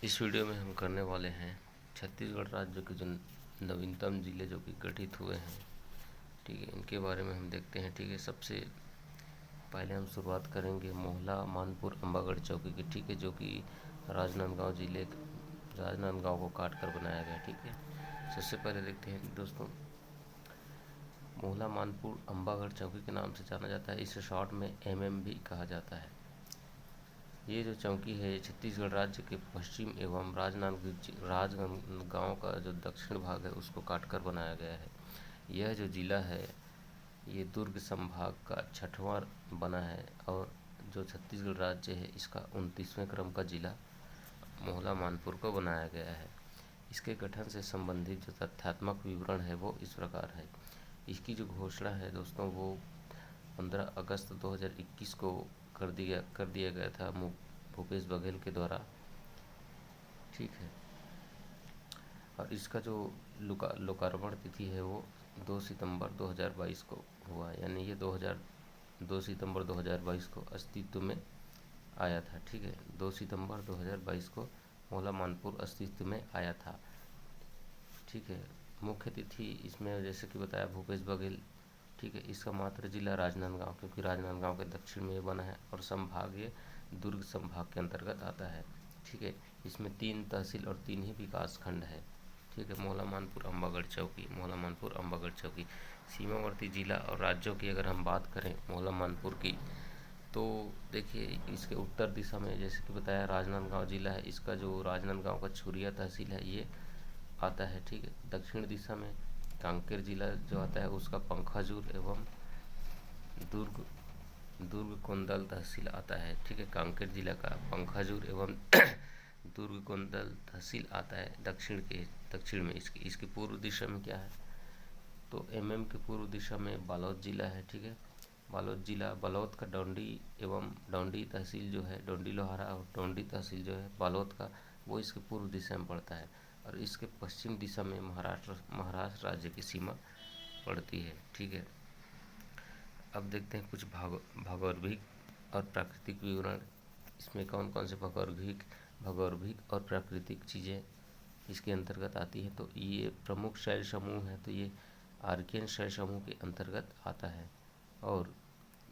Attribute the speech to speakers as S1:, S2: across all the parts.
S1: इस वीडियो में हम करने वाले हैं छत्तीसगढ़ राज्य के जो नवीनतम ज़िले जो कि गठित हुए हैं, ठीक है, इनके बारे में हम देखते हैं। ठीक है, सबसे पहले हम शुरुआत करेंगे मोहला मानपुर अम्बागढ़ चौकी की, ठीक है, जो कि राजनांदगांव को काट कर बनाया गया। ठीक है, सबसे पहले देखते हैं दोस्तों, मोहला मानपुर अम्बागढ़ चौकी के नाम से जाना जाता है। इसे शॉर्ट में MM भी कहा जाता है। ये जो चौकी है, ये छत्तीसगढ़ राज्य के पश्चिम एवं राजनांदगांव का जो दक्षिण भाग है उसको काटकर बनाया गया है। यह जो जिला है ये दुर्ग संभाग का 6वां बना है और जो छत्तीसगढ़ राज्य है इसका 29वें क्रम का जिला मोहला मानपुर को बनाया गया है। इसके गठन से संबंधित जो तथ्यात्मक विवरण है वो इस प्रकार है। इसकी जो घोषणा है दोस्तों वो 15 अगस्त 2021 को कर दिया गया था भूपेश बघेल के द्वारा। ठीक है, और इसका जो लोकार्पण तिथि है वो 2 सितंबर 2022 को हुआ, यानी ये 2 सितंबर 2022 को अस्तित्व में आया था। ठीक है, 2 सितंबर 2022 को मोहला मानपुर अस्तित्व में आया था। ठीक है, मुख्य तिथि इसमें जैसे कि बताया भूपेश बघेल। ठीक है, इसका मात्र जिला राजनांदगांव, क्योंकि राजनांदगांव के दक्षिण में ये बना है और संभाग ये दुर्ग संभाग के अंतर्गत आता है। ठीक है, इसमें 3 तहसील और 3 ही विकास खंड है। ठीक है, मोहला मानपुर अम्बागढ़ चौकी सीमावर्ती जिला और राज्यों की अगर हम बात करें मोहला मानपुर की, तो देखिए इसके उत्तर दिशा में जैसे कि बताया राजनांदगांव जिला है। इसका जो राजनांदगांव का छुरिया तहसील है ये आता है। ठीक है, दक्षिण दिशा में कांकेर जिला जो आता है उसका पंखाजूर एवं दुर्ग दुर्ग कोंदल तहसील आता है। ठीक है, कांकेर जिला का पंखाजूर एवं दुर्ग कोंदल तहसील आता है दक्षिण में। इसकी पूर्व दिशा में क्या है, तो MM के पूर्व दिशा में बालोद जिला है। ठीक है, बालोद का डौंडी तहसील जो है, डौंडी लोहारा और डौंडी तहसील जो है बालोद का, वो इसके पूर्व दिशा में पड़ता है और इसके पश्चिम दिशा में महाराष्ट्र राज्य की सीमा पड़ती है। ठीक है, अब देखते हैं कुछ भौगोलिक और प्राकृतिक विवरण। इसमें कौन कौन से भौगोलिक और प्राकृतिक चीज़ें इसके अंतर्गत आती है, तो ये प्रमुख शैल समूह है, तो ये आर्कियन शैल समूह के अंतर्गत आता है और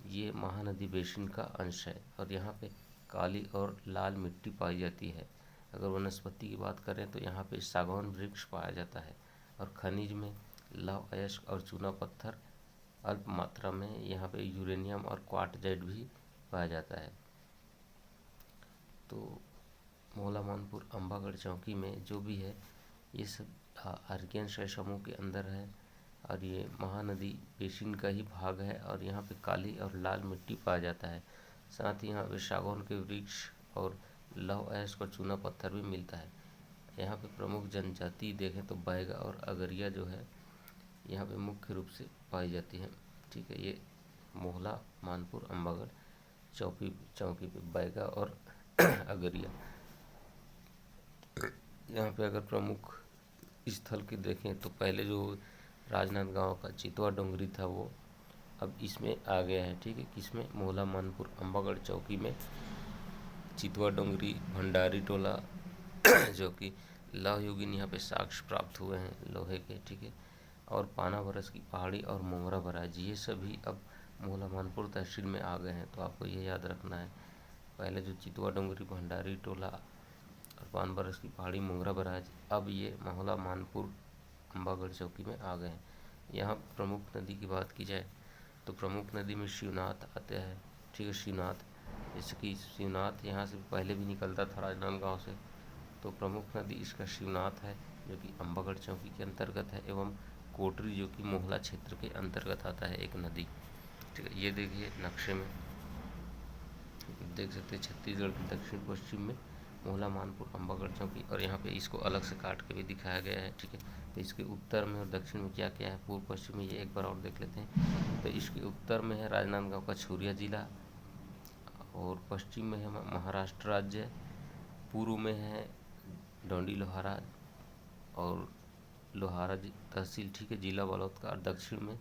S1: ये महानदी बेसिन का अंश है और यहाँ पे काली और लाल मिट्टी पाई जाती है। अगर वनस्पति की बात करें तो यहाँ पे सागौन वृक्ष पाया जाता है और खनिज में लौह अयस्क और चूना पत्थर, अल्प मात्रा में यहाँ पे यूरेनियम और क्वार्टजाइट भी पाया जाता है। तो मोहला मानपुर अम्बागढ़ चौकी में जो भी है ये सब आर्कियन शैल समूह के अंदर है और ये महानदी बेसिन का ही भाग है और यहाँ पे काली और लाल मिट्टी पाया जाता है। साथ ही यहाँ पे सागौन के वृक्ष और लौह अयस्क और चूना पत्थर भी मिलता है। यहाँ पे प्रमुख जनजाति देखें तो बैगा और अगरिया जो है यहाँ पे मुख्य रूप से पाई जाती है। ठीक है, ये मोहला मानपुर अम्बागढ़ चौकी पे बैगा और अगरिया। यहाँ पे अगर प्रमुख स्थल की देखें तो पहले जो राजनांदगांव का चितवा डोंगरी था वो अब इसमें आ गया है। ठीक है, किसमें, मोहला मानपुर अम्बागढ़ चौकी में चितवा डोंगरी, भंडारी टोला जो कि लौह युगीन यहाँ पे साक्ष्य प्राप्त हुए हैं लोहे के। ठीक है, और पाना बरस की पहाड़ी और मोंगरा बराज, ये सभी अब मोहला मानपुर तहसील में आ गए हैं। तो आपको ये याद रखना है, पहले जो चितवा डोंगरी, भंडारी टोला और पान बरस की पहाड़ी, मोंगरा बराज, अब ये मोहला मानपुर अम्बागढ़ चौकी में आ गए हैं। यहाँ प्रमुख नदी की बात की जाए तो प्रमुख नदी में शिवनाथ आता है। ठीक है, शिवनाथ, जैसे कि शिवनाथ यहाँ से पहले भी निकलता था राजनांदगांव से, तो प्रमुख नदी इसका शिवनाथ है जो कि अम्बागढ़ चौकी के अंतर्गत है, एवं कोटरी जो कि मोहला क्षेत्र के अंतर्गत आता है एक नदी। ठीक है, ये देखिए नक्शे में देख सकते हैं छत्तीसगढ़ के दक्षिण पश्चिम में मोहला मानपुर अम्बागढ़ चौकी, और यहाँ पे इसको अलग से काट के भी दिखाया गया है। ठीक है, तो इसके उत्तर में और दक्षिण में क्या क्या है, पूर्व पश्चिम में, ये एक बार और देख लेते हैं। तो इसके उत्तर में है राजनांदगांव का छुरिया जिला और पश्चिम में है महाराष्ट्र राज्य, पूर्व में है डौंडी लोहारा और लोहारा तहसील, ठीक है, जिला बालोद का, और दक्षिण में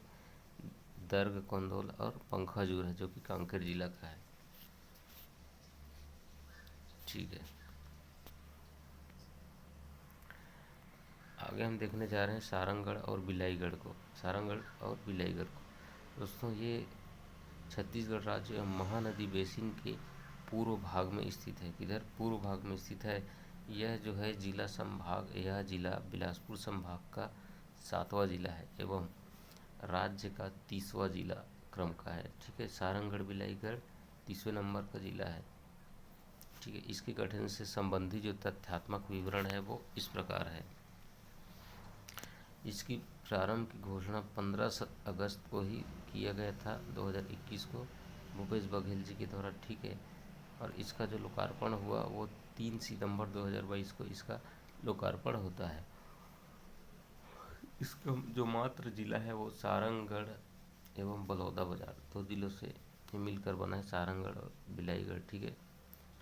S1: दर्ग कोंदोल और पंखाजूर है जो कि कांकेर जिला का है। ठीक है, आगे हम देखने जा रहे हैं सारंगढ़ और बिलाईगढ़ को। सारंगढ़ और बिलाईगढ़ को दोस्तों, ये छत्तीसगढ़ राज्य एवं महानदी बेसिन के पूर्व भाग में स्थित है। किधर? पूर्व भाग में स्थित है। यह जो है जिला संभाग, यह जिला बिलासपुर संभाग का 7वां जिला है एवं राज्य का 30वां जिला क्रम का है। ठीक है, सारंगढ़ बिलाईगढ़ 30वें नंबर का जिला है। ठीक है, इसके गठन से संबंधित जो तथ्यात्मक विवरण है वो इस प्रकार है। इसकी प्रारंभ की घोषणा 15 अगस्त को ही किया गया था 2021 को भूपेश बघेल जी के द्वारा। ठीक है, और इसका जो लोकार्पण हुआ वो 3 सितंबर 2022 को इसका लोकार्पण होता है। इसका जो मात्र जिला है वो सारंगढ़ एवं बलौदाबाजार, 2 जिलों से मिलकर बना है, सारंगढ़ और बिलाईगढ़। ठीक है,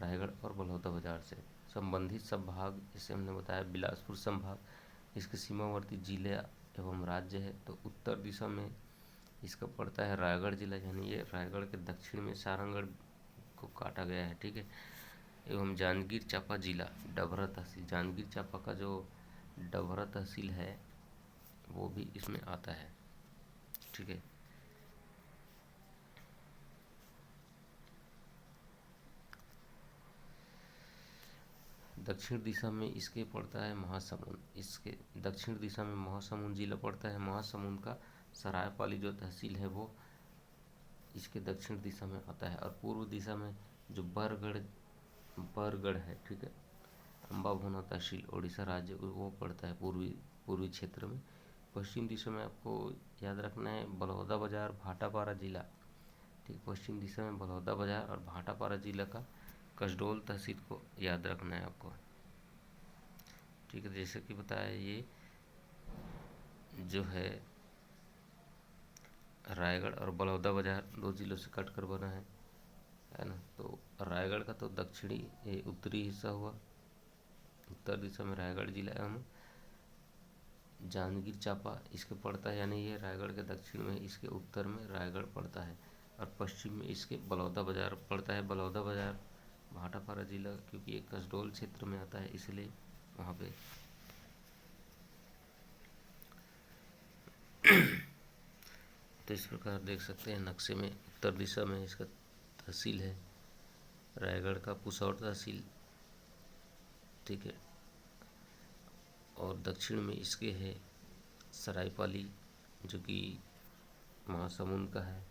S1: रायगढ़ और बलौदाबाजार से संबंधित संभाग, जैसे हमने बताया बिलासपुर संभाग, इसके सीमावर्ती जिले एवं राज्य है। तो उत्तर दिशा में इसका पड़ता है रायगढ़ जिला, यानी ये रायगढ़ के दक्षिण में सारंगढ़ को काटा गया है। ठीक है, एवं जांजगीर चांपा जिला, डभरा तहसील, जांजगीर चांपा का जो डभरा तहसील है वो भी इसमें आता है। ठीक है, दक्षिण दिशा में इसके पड़ता है महासमुंद, इसके दक्षिण दिशा में महासमुंद जिला पड़ता है। महासमुंद का सरायपाली जो तहसील है वो इसके दक्षिण दिशा में आता है। और पूर्व दिशा में जो बरगढ़ है, ठीक है, अम्बाभौना तहसील, उड़ीसा राज्य, वो पड़ता है पूर्वी क्षेत्र में। पश्चिम दिशा में आपको याद रखना है बलौदाबाजार, भाटापारा जिला। ठीक, पश्चिम दिशा में बलौदाबाजार और भाटापारा जिला का कसडोल तहसील को याद रखना है आपको। ठीक है, जैसे कि बताया ये जो है रायगढ़ और बलौदाबाजार 2 जिलों से कट कर बना है ना। तो रायगढ़ का तो दक्षिणी उत्तरी हिस्सा हुआ, उत्तर दिशा में रायगढ़ जिला एवं जांजगीर चांपा इसके पड़ता है, यानी ये रायगढ़ के दक्षिण में, इसके उत्तर में रायगढ़ पड़ता है और पश्चिम में इसके बलौदाबाजार पड़ता है। बलौदाबाजार भाटापारा जिला, क्योंकि ये कसडोल क्षेत्र में आता है इसलिए वहाँ पे तो इस प्रकार देख सकते हैं नक्शे में, उत्तर दिशा में इसका तहसील है रायगढ़ का पुसौर तहसील। ठीक है, और दक्षिण में इसके है सरायपाली जो कि महासमुंद का है।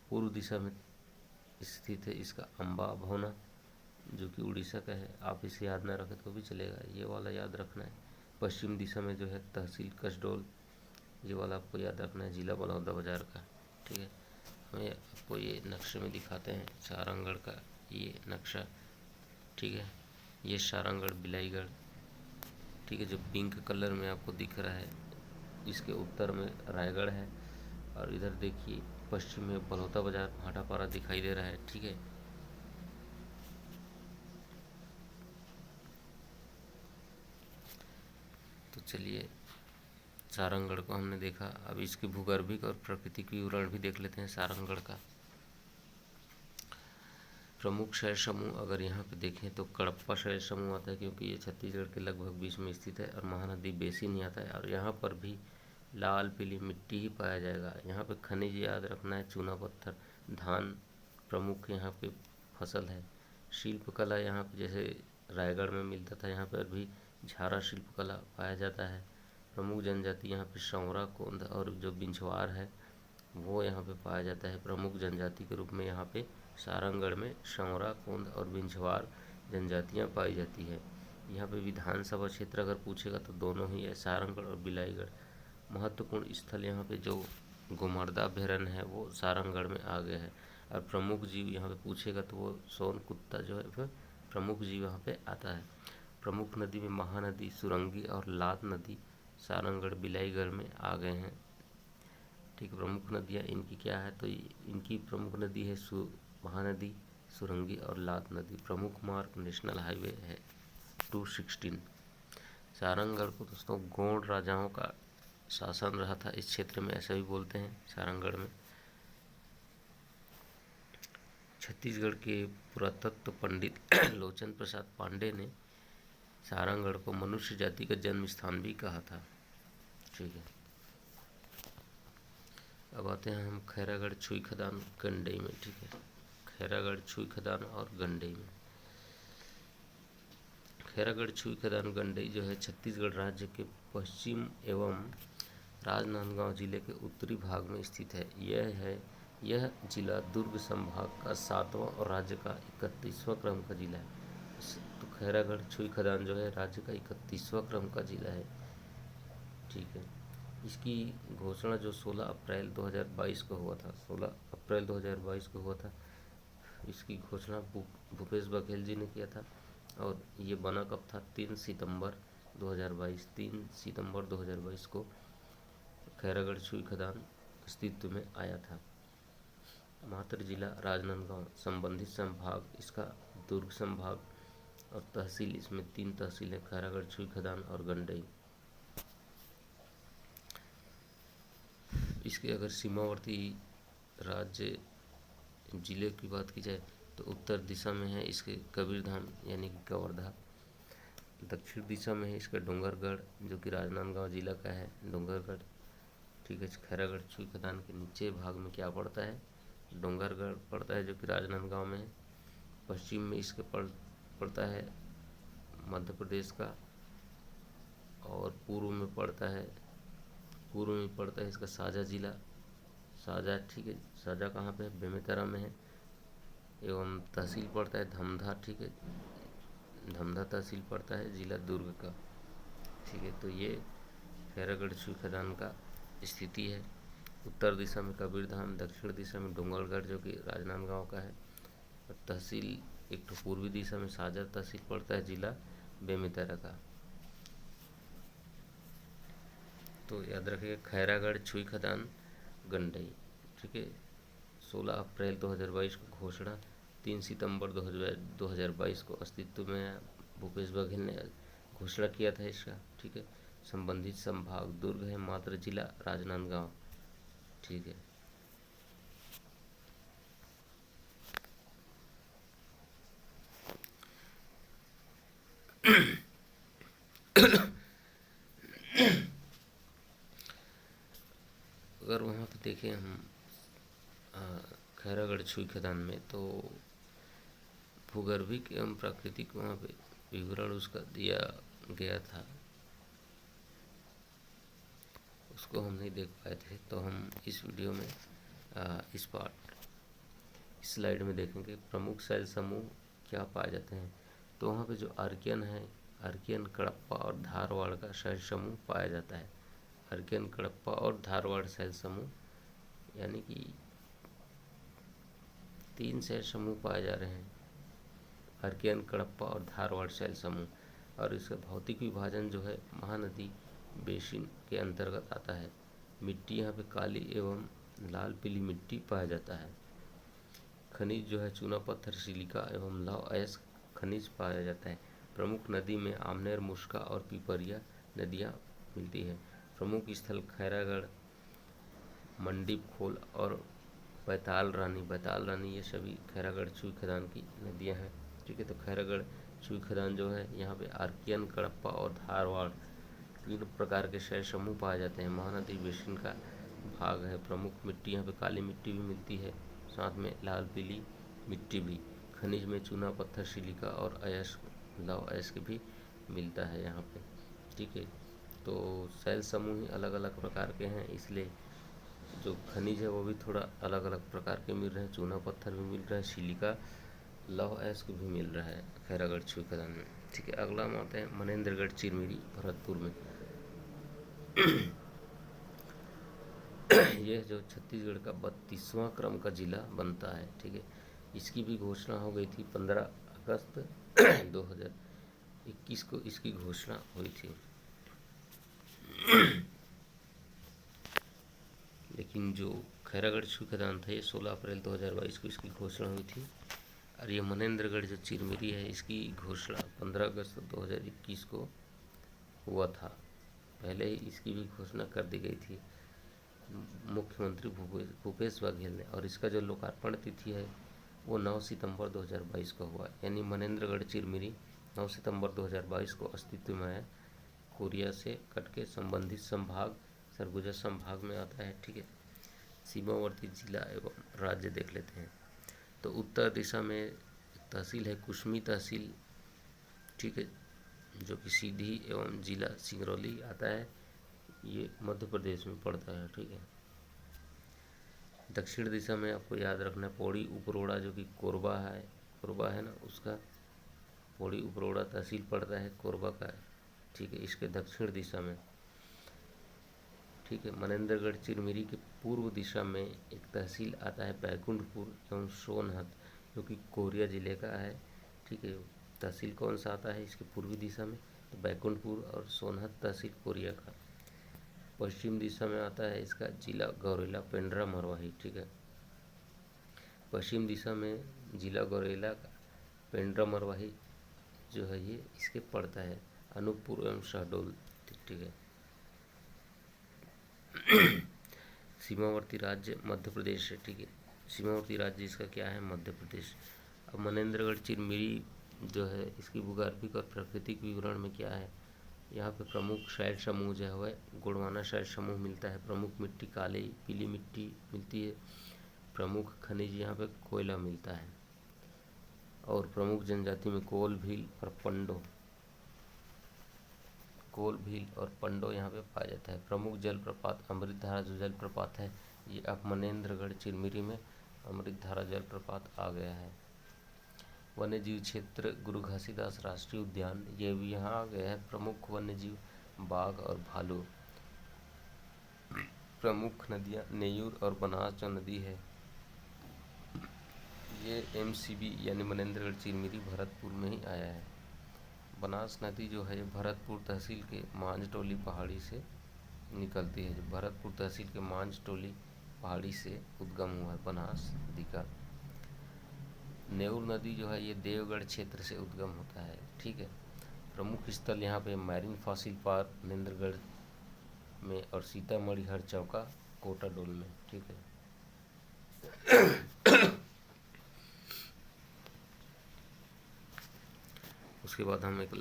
S1: पूर्व दिशा में स्थित है इसका अम्बाभौना जो कि उड़ीसा का है। आप इसे याद ना रखें तो भी चलेगा, ये वाला याद रखना है। पश्चिम दिशा में जो है तहसील कसडोल, ये वाला आपको याद रखना है, जिला बलौदाबाजार का। ठीक है, हमें आपको ये नक्शे में दिखाते हैं सारंगढ़ का ये नक्शा। ठीक है, ये सारंगढ़ बिलाईगढ़, ठीक है, जो पिंक कलर में आपको दिख रहा है, इसके उत्तर में रायगढ़ है और इधर देखिए पश्चिम में बलौदाबाजार भाटापारा दिखाई दे रहा है। ठीक है, तो चलिए सारंगढ़ को हमने देखा, अब इसकी भूगर्भिक और प्राकृतिक विवरण भी देख लेते हैं सारंगढ़ का। प्रमुख शैल समूह अगर यहाँ पे देखें तो कडप्पा शैल समूह आता है, क्योंकि ये छत्तीसगढ़ के लगभग बीच में स्थित है और महानदी बेसिन ही आता है। और यहाँ पर भी लाल पीली मिट्टी ही पाया जाएगा। यहाँ पे खनिज याद रखना है, चूना पत्थर, धान प्रमुख यहाँ पे फसल है। शिल्पकला यहाँ पे जैसे रायगढ़ में मिलता था, यहाँ पर भी झारा शिल्पकला पाया जाता है। प्रमुख जनजाति यहाँ पे सौरा, कोंद और जो बिंछवार है वो यहाँ पे पाया जाता है। प्रमुख जनजाति के रूप में यहाँ पे सारंगढ़ में सौरा, कोंद और बिंछवार जनजातियाँ पाई जाती है। यहाँ पे विधानसभा क्षेत्र अगर पूछेगा तो दोनों ही है, सारंगढ़ और बिलाईगढ़। महत्वपूर्ण स्थल यहाँ पे जो गोमर्दा अभ्यारण्य है वो सारंगढ़ में आ गया है। और प्रमुख जीव यहाँ पे पूछेगा तो वो सोन कुत्ता जो है फिर प्रमुख जीव यहाँ पे आता है। प्रमुख नदी में महानदी, सुरंगी और लात नदी सारंगढ़ बिलाईगढ़ में आ गए हैं। ठीक है, प्रमुख नदियाँ इनकी क्या है तो इनकी प्रमुख नदी है महानदी, सुरंगी और लात नदी। प्रमुख मार्ग नेशनल हाईवे है 216। सारंगढ़ को दोस्तों गोंड राजाओं का शासन रहा था इस क्षेत्र में, ऐसा भी बोलते हैं सारंगढ़ में। छत्तीसगढ़ के पुरातत्व पंडित लोचन प्रसाद पांडे ने सारंगढ़ को मनुष्य जाति का जन्म स्थान भी कहा था। ठीक है। अब आते हैं हम खैरागढ़ छुई खदान गंडई में, ठीक है। खैरागढ़ छुई खदान और गंडई में। खैरागढ़ छुई खदान गंडई जो है छत्तीसगढ़ राज्य के पश्चिम एवं राजनांदगांव जिले के उत्तरी भाग में स्थित है। यह जिला दुर्ग संभाग का 7वां और राज्य का 31वां क्रम का जिला है। तो खैरागढ़ छुई खदान जो है राज्य का 31वां क्रम का जिला है, ठीक है। इसकी घोषणा जो 16 अप्रैल 2022 को हुआ था, 16 अप्रैल 2022 को हुआ था। इसकी घोषणा भूपेश बघेल जी ने किया था और ये बना कब था? 3 सितंबर 2022। 3 सितंबर 2022 को खैरागढ़ छुई खदान अस्तित्व में आया था। मात्र जिला राजनांदगांव, संबंधित संभाग इसका दुर्ग संभाग और तहसील इसमें 3 तहसील है, खैरागढ़ छुई खदान और गंडई। इसके अगर सीमावर्ती राज्य जिले की बात की जाए तो उत्तर दिशा में है इसके कबीरधाम यानी कि कवर्धा। दक्षिण दिशा में है इसका डोंगरगढ़ जो कि राजनांदगांव जिला का है, डोंगरगढ़, ठीक है। खैरागढ़ छुई खदान के नीचे भाग में क्या पड़ता है? डोंगरगढ़ पड़ता है जो कि राजनांदगांव में है। पश्चिम में इसके पड़ता है मध्य प्रदेश का और पूर्व में पड़ता है इसका साजा जिला, साजा, ठीक है। साजा कहाँ पे है? बेमेतरा में है। एवं तहसील पड़ता है धमधा, ठीक है। धमधा तहसील पड़ता है, जिला दुर्ग का, ठीक है। तो ये खैरागढ़ छुई खदान का स्थिति है। उत्तर दिशा में कबीरधाम, दक्षिण दिशा में डोंगरगढ़ जो कि राजनांदगांव का है, और तहसील एक तो पूर्वी दिशा में साजा तहसील पड़ता है, जिला बेमेतरा का। तो याद रखिए खैरागढ़ छुई खदान गंडई, ठीक है। 16 अप्रैल 2022 को घोषणा, 3 सितंबर 2022 को अस्तित्व में भूपेश बघेल ने घोषणा किया था इसका, ठीक है। संबंधित संभाग दुर्ग है, मात्र जिला राजनांदगांव, ठीक है। अगर वहाँ पे देखें हम खैरागढ़ छुई खदान में, तो भूगर्भिक एवं प्राकृतिक वहाँ पे विवरण उसका दिया गया था, उसको हम नहीं देख पाए थे। तो हम इस वीडियो में इस स्लाइड में देखेंगे प्रमुख शैल समूह क्या पाए जाते हैं। तो वहाँ पे जो आर्कियन है, आर्कियन, कडप्पा और धारवाड़ का शैल समूह पाया जाता है। आर्कियन, कडप्पा और धारवाड़ शैल समूह, यानी कि 3 शैल समूह पाए जा रहे हैं, आर्कियन, कडप्पा और धारवाड़ शैल समूह। और इसका भौतिक विभाजन जो है महानदी बेसिन के अंतर्गत आता है। मिट्टी यहाँ पे काली एवं लाल पीली मिट्टी पाया जाता है। खनिज जो है चूना पत्थर, सिलिका एवं लौह अयस्क खनिज पाया जाता है। प्रमुख नदी में आमनेर, मुस्का और पिपरिया नदियाँ मिलती है। प्रमुख स्थल खैरागढ़, मंडीप खोल और बैताल रानी, ये सभी खैरागढ़ छुई खदान की नदियाँ हैं, ठीक है। तो खैरागढ़ छुई खदान जो है यहाँ पे आर्कियन, कडप्पा और धारवाड़ 3 प्रकार के शैल समूह पाए जाते हैं। महानदी बेसिन का भाग है। प्रमुख मिट्टी यहाँ पे काली मिट्टी भी मिलती है, साथ में लाल पीली मिट्टी भी। खनिज में चूना पत्थर, सिलिका और अयस्क, लौह अयस्क भी मिलता है यहाँ पे, ठीक है। तो शैल समूह ही अलग अलग प्रकार के हैं, इसलिए जो खनिज है वो भी थोड़ा अलग अलग प्रकार के मिल रहे हैं। चूना पत्थर भी मिल रहा है, सिलिका, लौह अयस्क भी मिल रहा है खैरागढ़ छुई खदान में, ठीक है। अगला हम आते हैं मनेंद्रगढ़ चिरमिरी भरतपुर में। यह जो छत्तीसगढ़ का 32वां क्रम का जिला बनता है, ठीक है। इसकी भी घोषणा हो गई थी 15 अगस्त 2021 को इसकी घोषणा हुई थी। लेकिन जो खैरागढ़ छुई खदान था ये 16 अप्रैल 2022 को इसकी घोषणा हुई थी। और ये मनेंद्रगढ़ जो चिरमिरी है इसकी घोषणा 15 अगस्त 2021 को हुआ था। पहले ही इसकी भी घोषणा कर दी गई थी मुख्यमंत्री भूपेश बघेल ने। और इसका जो लोकार्पण तिथि है वो 9 सितंबर 2022 को हुआ। यानी मनेंद्रगढ़ चिरमिरी 9 सितंबर 2022 को अस्तित्व में आया। कोरिया से कट के संबंधित संभाग सरगुजा संभाग में आता है, ठीक है। सीमावर्ती जिला एवं राज्य देख लेते हैं। तो उत्तर दिशा में एक तहसील है कुश्मी तहसील, ठीक है, जो कि सीधी एवं जिला सिंगरौली आता है, ये मध्य प्रदेश में पड़ता है, ठीक है। दक्षिण दिशा में आपको याद रखना है पौड़ी उपरोड़ा, जो कि कोरबा है ना, उसका पौड़ी उपरोड़ा तहसील पड़ता है कोरबा का, ठीक है, इसके दक्षिण दिशा में, ठीक है। मनेंद्रगढ़ चिरमिरी के पूर्व दिशा में एक तहसील आता है बैकुंठपुर एवं सोनहत, जो कि कोरिया जिले का है, ठीक है। तहसील कौन सा आता है इसके पूर्वी दिशा में, तो बैकुंठपुर और सोनहत तहसील कोरिया का। पश्चिम दिशा में आता है इसका जिला गौरेला पेंड्रा मरवाही, ठीक है। पश्चिम दिशा में जिला गौरेला का पेंड्रा मरवाही जो है ये इसके पड़ता है अनूपपुर एवं शहडोल, ठीक है। सीमावर्ती राज्य मध्य प्रदेश है, ठीक है। सीमावर्ती राज्य इसका क्या है, मध्य प्रदेश। अब मनेंद्रगढ़ चिरमिरी जो है इसकी भूगर्भिक और प्राकृतिक विवरण में क्या है, यहाँ पे प्रमुख शैल समूह जो है गोंडवाना शैल समूह मिलता है, प्रमुख मिट्टी काली पीली मिट्टी मिलती है, प्रमुख खनिज यहाँ पे कोयला मिलता है, और प्रमुख जनजाति में कोल भील और पंडो यहाँ पे पाया जाता है। प्रमुख जलप्रपात अमृतधारा जो जलप्रपात है ये अब मनेंद्रगढ़ चिरमिरी में अमृतधारा जलप्रपात आ गया है। वन्यजीव क्षेत्र गुरु घासीदास राष्ट्रीय उद्यान ये भी यहाँ आ गया है। प्रमुख वन्यजीव बाघ और भालू। प्रमुख नदियाँ नेयूर और बनास जो नदी है ये MCB यानी मनेंद्रगढ़ चिरमिरी भरतपुर में ही आया है। बनास नदी जो है भरतपुर तहसील के मांझटोली पहाड़ी से निकलती है, जो भरतपुर तहसील के मांझटोली पहाड़ी से उद्गम हुआ है बनास नदी का। नेऊर नदी जो है ये देवगढ़ क्षेत्र से उद्गम होता है, ठीक है। प्रमुख स्थल यहाँ पे मैरीन फॉसिल पार्क मनेंद्रगढ़ में और सीतामढ़ी हरचौका कोटाडोल में, ठीक है। उसके बाद हम एक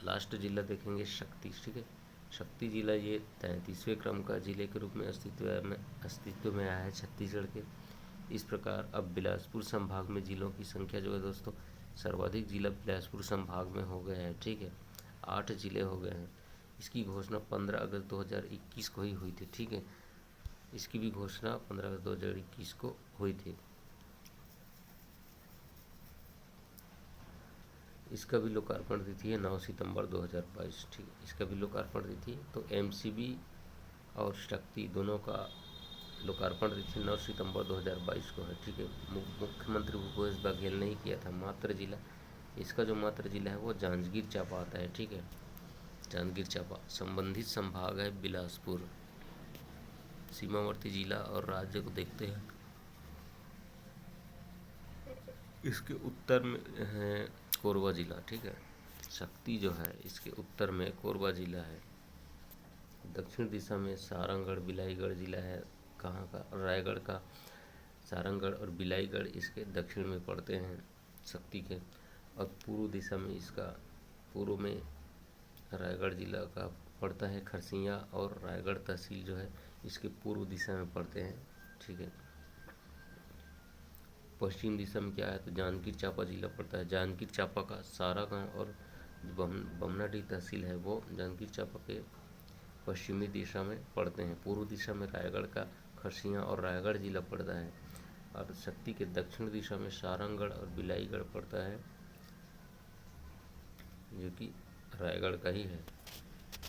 S1: लास्ट जिला देखेंगे शक्ति, ठीक है। शक्ति जिला ये 33वें क्रम का जिले के रूप में अस्तित्व में आया है छत्तीसगढ़ के। इस प्रकार अब बिलासपुर संभाग में जिलों की संख्या जो है दोस्तों सर्वाधिक जिला बिलासपुर संभाग में हो गया है, ठीक है। 8 जिले हो गए हैं। इसकी घोषणा 15 अगस्त 2021 को ही हुई थी, ठीक है। इसकी भी घोषणा 15 अगस्त 2021 को हुई थी। इसका भी लोकार्पण तिथि है 9 सितंबर 2022, ठीक है। इसका भी लोकार्पण तिथि, तो MCB और शक्ति दोनों का लोकार्पण तिथि 9 सितंबर 2022 को है, ठीक है। मुख्यमंत्री भूपेश बघेल ने ही किया था। मात्र जिला, इसका जो मात्र जिला है वो जांजगीर चांपा आता है, ठीक है। जांजगीर चांपा। संबंधित संभाग है बिलासपुर। सीमावर्ती जिला और राज्य को देखते हैं। इसके उत्तर में है कोरबा जिला, ठीक है। शक्ति जो है इसके उत्तर में कोरबा जिला है। दक्षिण दिशा में सारंगढ़ बिलाईगढ़ जिला है, कहाँ का, रायगढ़ का। सारंगढ़ और बिलाईगढ़ इसके दक्षिण में पड़ते हैं शक्ति के। और पूर्व दिशा में इसका पूर्व में रायगढ़ जिला का पड़ता है। खरसिया और रायगढ़ तहसील जो है इसके पूर्व दिशा में पड़ते हैं, ठीक है। पश्चिम दिशा में क्या है, तो जांजगीर चांपा जिला पड़ता है। जांजगीर चांपा का सारा गांव और बमनाडीह तहसील है वो जांजगीर चांपा के पश्चिमी दिशा में पड़ते हैं। पूर्व दिशा में रायगढ़ का खरसिया और रायगढ़ जिला पड़ता है। और शक्ति के दक्षिण दिशा में सारंगढ़ और बिलाईगढ़ पड़ता है, जो कि रायगढ़ का ही है।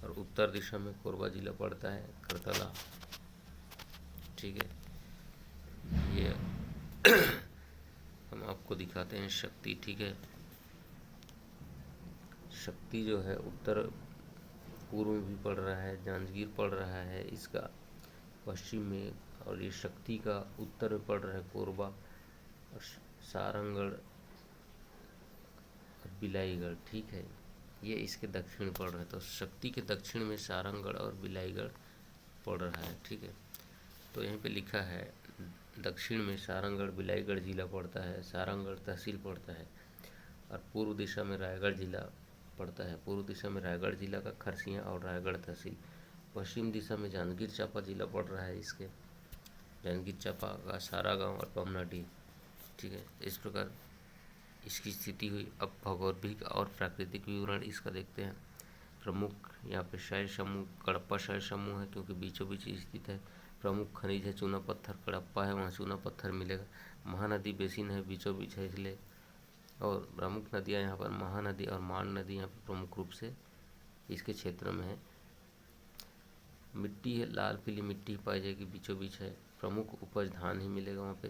S1: और उत्तर दिशा में कोरबा जिला पड़ता है, करतला, ठीक है। ये हम आपको दिखाते हैं शक्ति, ठीक है। शक्ति जो है उत्तर पूर्व में भी पड़ रहा है, जांजगीर पड़ रहा है इसका पश्चिम में, और ये शक्ति का उत्तर में पड़ रहा है कोरबा और सारंगढ़ और बिलाईगढ़, ठीक है। ये इसके दक्षिण में पड़ रहा है, तो शक्ति के दक्षिण में सारंगढ़ और बिलाईगढ़ पड़ रहा है, ठीक है। तो यहाँ पे लिखा है दक्षिण में सारंगढ़ बिलाईगढ़ जिला पड़ता है, सारंगढ़ तहसील पड़ता है। और पूर्व दिशा में रायगढ़ जिला पड़ता है। पूर्व दिशा में रायगढ़ जिला का खरसिया और रायगढ़ तहसील। पश्चिम दिशा में जांजगीर चांपा जिला पड़ रहा है इसके, जांजगीर चांपा का सारा गांव और पमनाडी। ठीक है, इस प्रकार इसकी स्थिति हुई। अब भौगोलिक और प्राकृतिक विवरण इसका देखते हैं। प्रमुख यहाँ पे शैल समूह कडप्पा शैल समूह है, क्योंकि बीचों बीच स्थित है। प्रमुख खनिज है चूना पत्थर, कडप्पा है वहाँ चूना पत्थर मिलेगा। महानदी बेसिन है, बीचों बीच है इसलिए। और प्रमुख नदियाँ यहाँ पर महानदी और मान नदी यहाँ पर प्रमुख रूप से इसके क्षेत्र में है। मिट्टी है लाल पीली मिट्टी पाई जाएगी, बीचों बीच है। प्रमुख उपज धान ही मिलेगा वहाँ पे।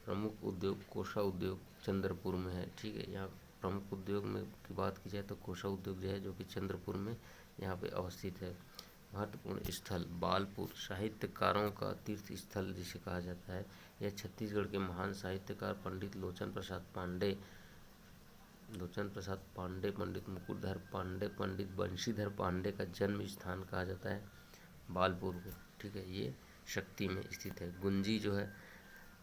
S1: प्रमुख उद्योग कोसा उद्योग चंद्रपुर में है। ठीक है, यहाँ प्रमुख उद्योग में की बात की जाए तो कोसा उद्योग जो है, जो कि चंद्रपुर में यहाँ पे अवस्थित है। महत्वपूर्ण स्थल बालपुर, साहित्यकारों का तीर्थ स्थल जिसे कहा जाता है। यह छत्तीसगढ़ के महान साहित्यकार पंडित लोचन प्रसाद पांडे, पंडित मुकुटधर पांडे, पंडित बंशीधर पांडे का जन्म स्थान कहा जाता है बालपुर को। ठीक है, ये शक्ति में स्थित है। गुंजी जो है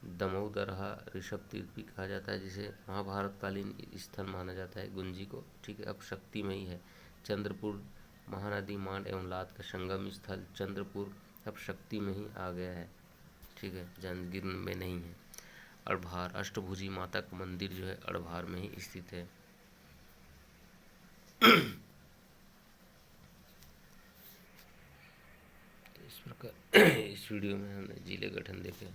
S1: दमऊ दरहा ऋषभ तीर्थ भी कहा जाता है, जिसे महाभारतकालीन स्थल माना जाता है गुंजी को। ठीक है, अब शक्ति में ही है। चंद्रपुर महानदी मांड एवं लाद का संगम स्थल चंद्रपुर अब शक्ति में ही आ गया है। ठीक है, जांजगीर में नहीं है। अड़भार अष्टभुजी माता का मंदिर जो है अड़भार में ही स्थित है। तो इस प्रकार इस वीडियो में हमने जिले गठन देखे।